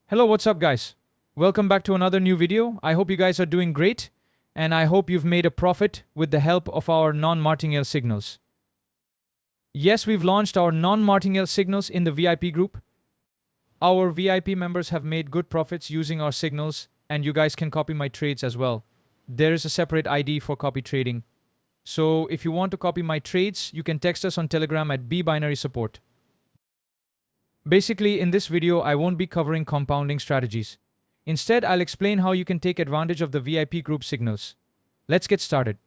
Hello, what's up guys? Welcome back to another new video. I hope you guys are doing great and I hope you've made a profit with the help of our non-martingale signals. Yes, we've launched our non-martingale signals in the VIP group. Our VIP members have made good profits using our signals and you guys can copy my trades as well. There is a separate ID for copy trading. So if you want to copy my trades, you can text us on Telegram at bbinary support. Basically, in this video, I won't be covering compounding strategies. Instead, I'll explain how you can take advantage of the VIP group signals. Let's get started.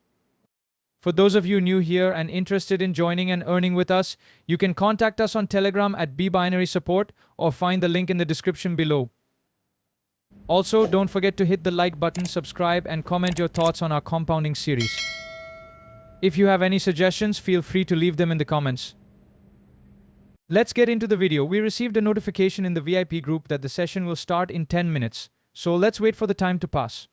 For those of you new here and interested in joining and earning with us, you can contact us on Telegram at bbinary support or find the link in the description below. Also, don't forget to hit the like button, subscribe, and comment your thoughts on our compounding series. If you have any suggestions, feel free to leave them in the comments. Let's get into the video. We received a notification in the VIP group that the session will start in 10 minutes. So let's wait for the time to pass.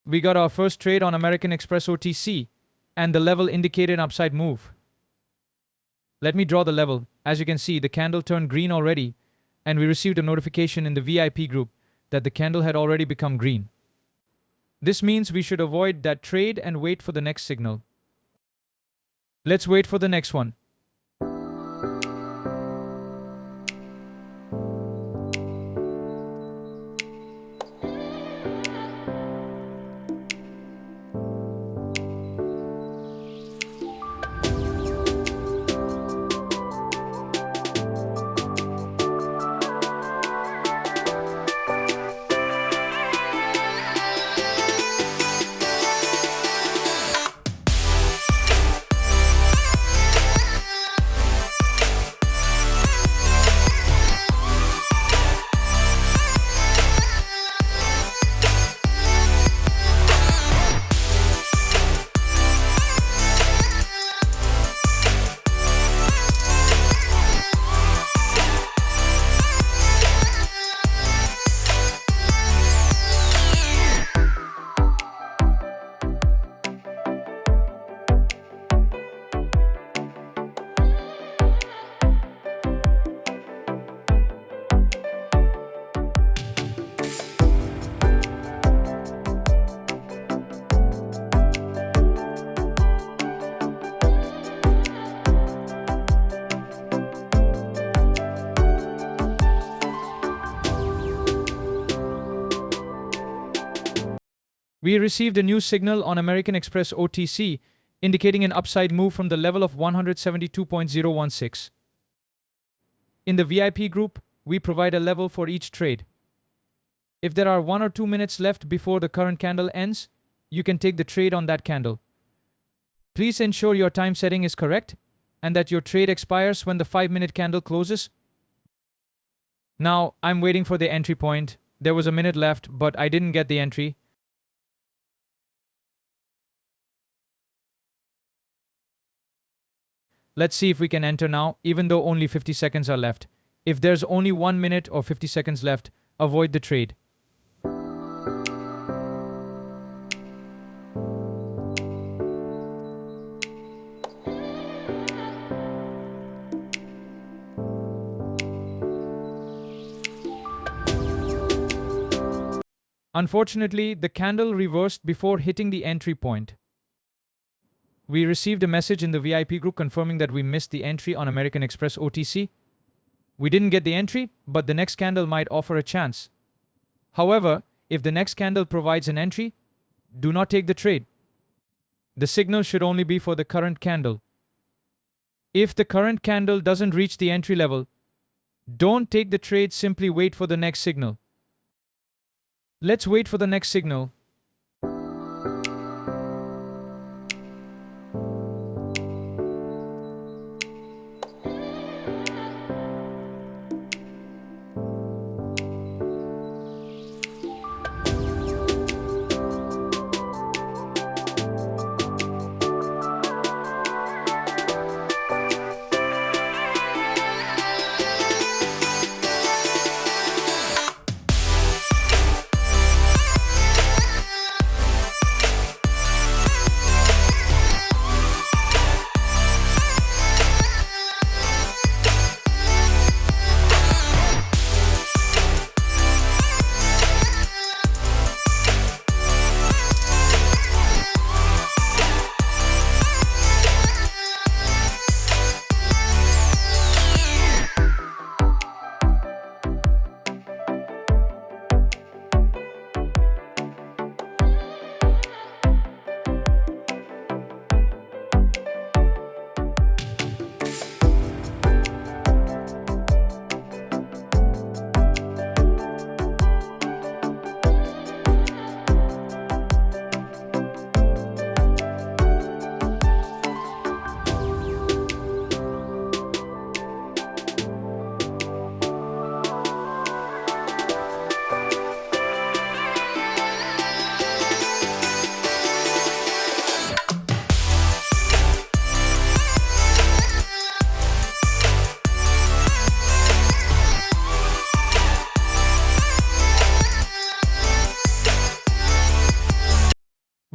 We got our first trade on American Express OTC and the level indicated an upside move. Let me draw the level. As you can see, the candle turned green already. And we received a notification in the VIP group that the candle had already become green. This means we should avoid that trade and wait for the next signal. Let's wait for the next one. We received a new signal on American Express OTC indicating an upside move from the level of 172.016. In the VIP group, we provide a level for each trade. If there are 1 or 2 minutes left before the current candle ends, you can take the trade on that candle. Please ensure your time setting is correct and that your trade expires when the 5-minute candle closes. Now, I'm waiting for the entry point. There was a minute left, but I didn't get the entry. Let's see if we can enter now, even though only 50 seconds are left. If there's only 1 minute or 50 seconds left, avoid the trade. Unfortunately, the candle reversed before hitting the entry point. We received a message in the VIP group confirming that we missed the entry on American Express OTC. We didn't get the entry, but the next candle might offer a chance. However, if the next candle provides an entry, do not take the trade. The signal should only be for the current candle. If the current candle doesn't reach the entry level, don't take the trade, simply wait for the next signal. Let's wait for the next signal.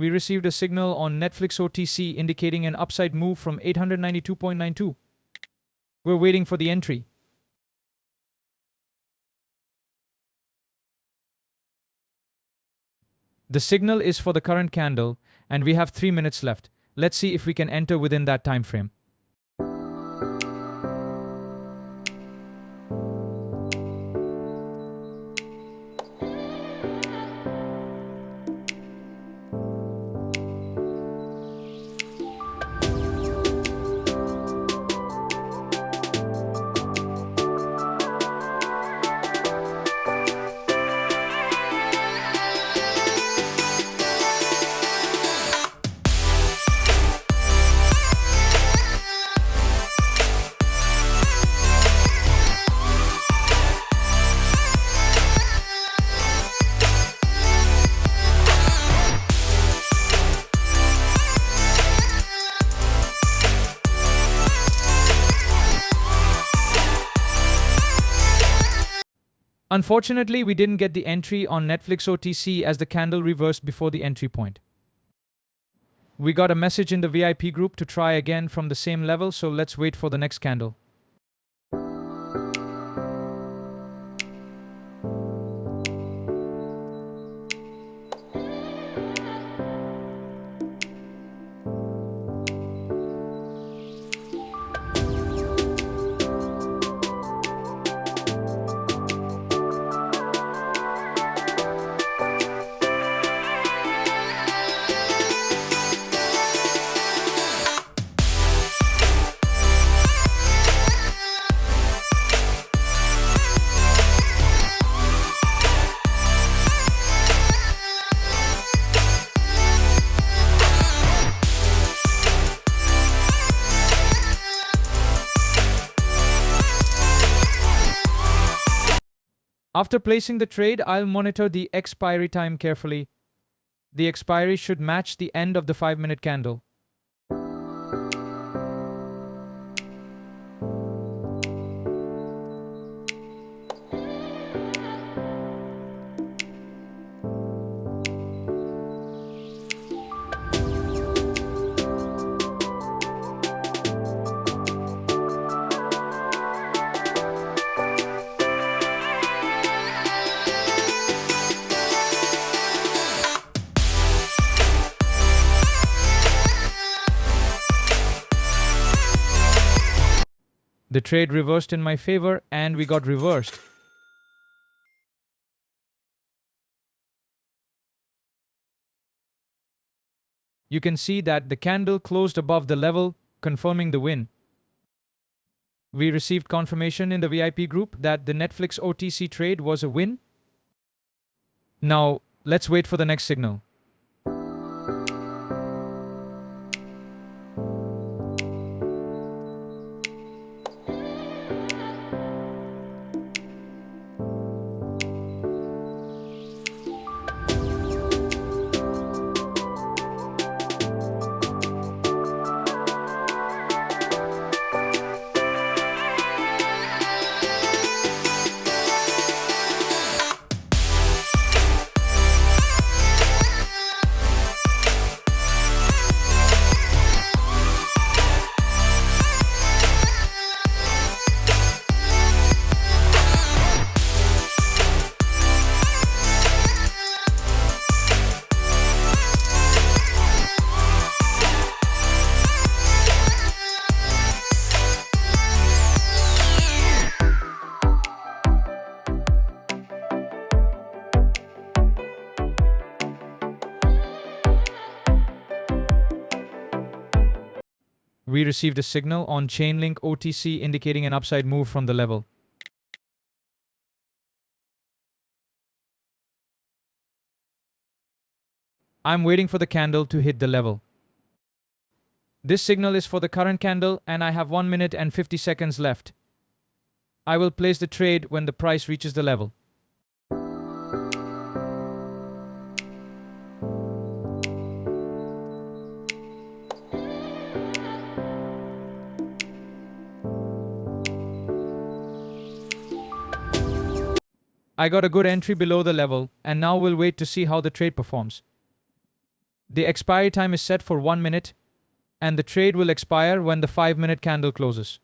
We received a signal on Netflix OTC indicating an upside move from 892.92. We're waiting for the entry. The signal is for the current candle, and we have 3 minutes left. Let's see if we can enter within that time frame. Unfortunately, we didn't get the entry on Netflix OTC as the candle reversed before the entry point. We got a message in the VIP group to try again from the same level, so let's wait for the next candle. After placing the trade, I'll monitor the expiry time carefully. The expiry should match the end of the 5-minute candle. The trade reversed in my favor and we got reversed. You can see that the candle closed above the level, confirming the win. We received confirmation in the VIP group that the Netflix OTC trade was a win. Now, let's wait for the next signal. We received a signal on Chainlink OTC indicating an upside move from the level. I'm waiting for the candle to hit the level. This signal is for the current candle and I have 1 minute and 50 seconds left. I will place the trade when the price reaches the level. I got a good entry below the level, and now we'll wait to see how the trade performs. The expiry time is set for 1 minute, and the trade will expire when the 5-minute candle closes.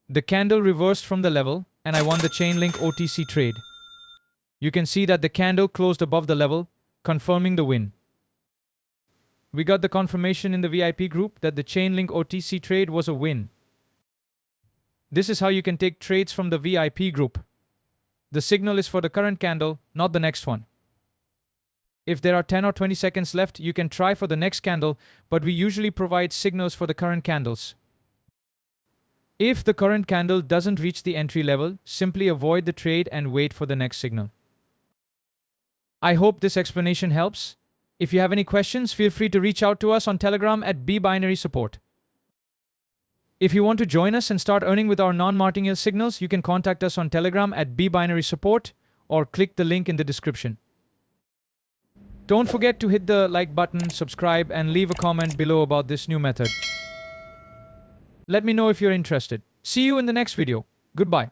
The candle reversed from the level, and I won the Chainlink OTC trade. You can see that the candle closed above the level, confirming the win. We got the confirmation in the VIP group that the Chainlink OTC trade was a win. This is how you can take trades from the VIP group. The signal is for the current candle, not the next one. If there are 10 or 20 seconds left, you can try for the next candle, but we usually provide signals for the current candles. If the current candle doesn't reach the entry level, simply avoid the trade and wait for the next signal. I hope this explanation helps. If you have any questions, feel free to reach out to us on Telegram at @BBinary Support. If you want to join us and start earning with our non-martingale signals, you can contact us on Telegram at @BBinary Support or click the link in the description. Don't forget to hit the like button, subscribe, and leave a comment below about this new method. Let me know if you're interested. See you in the next video. Goodbye.